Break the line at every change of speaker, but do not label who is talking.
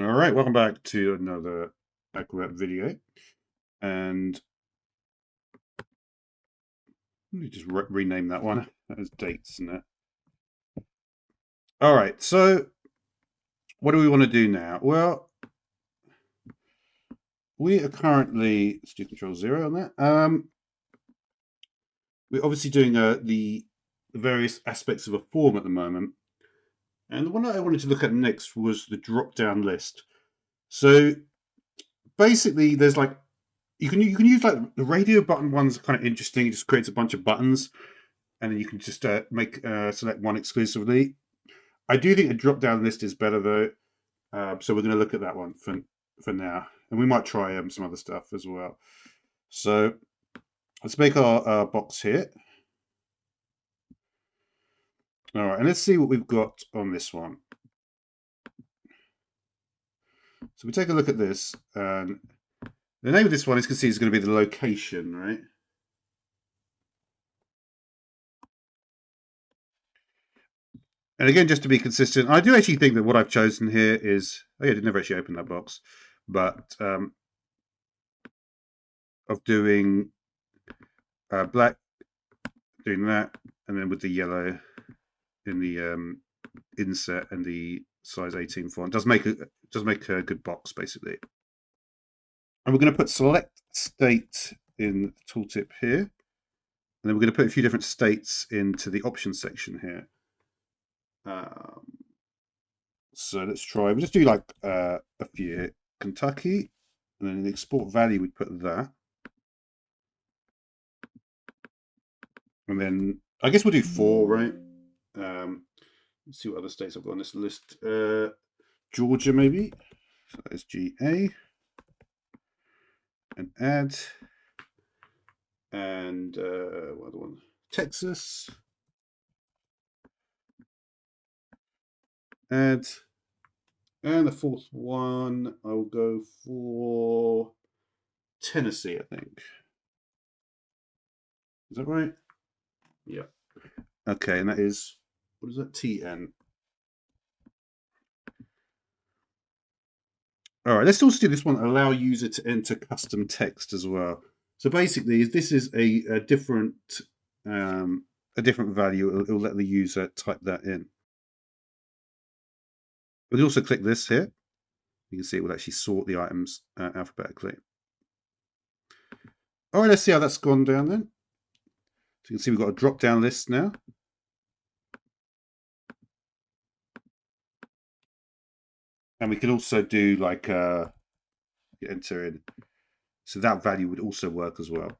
All right, welcome back to another Acrobat video. And let me just rename that one as dates, isn't it? All right, so what do we want to do now? Well, we are currently, let's do Control-0 on that. We're obviously doing the various aspects of a form at the moment. And the one that I wanted to look at next was the drop-down list. So basically, there's like, you can use like the radio button ones are kind of interesting. It just creates a bunch of buttons, and then you can just select one exclusively. I do think a drop-down list is better though, so we're going to look at that one for now, and we might try some other stuff as well. So let's make our box here. All right, and let's see what we've got on this one. So we take a look at this, and the name of this one, as you can see, is going to be the location, right? And again, just to be consistent, I do actually think that what I've chosen here is, oh yeah, I did never actually open that box, but of doing black, doing that, and then with the yellow in the inset and the size 18 font does make a good box basically. And we're going to put select state in the tooltip here, and then we're going to put a few different states into the options section here. So let's try. We'll just do like a few. Kentucky, and then in the export value we'd put that, and then I guess we'll do 4, right? Let's see what other states I've got on this list. Georgia, maybe. So that is GA. And add. And what other one? Texas. Add. And the fourth one, I'll go for Tennessee, I think. Is that right? Yeah. Okay, and that is, what is that? TN. All right, let's also do this one, allow user to enter custom text as well. So basically, this is a different value. It'll let the user type that in. We'll also click this here. You can see it will actually sort the items alphabetically. All right, let's see how that's gone down then. So you can see we've got a drop-down list now. And we can also do like enter in. So that value would also work as well.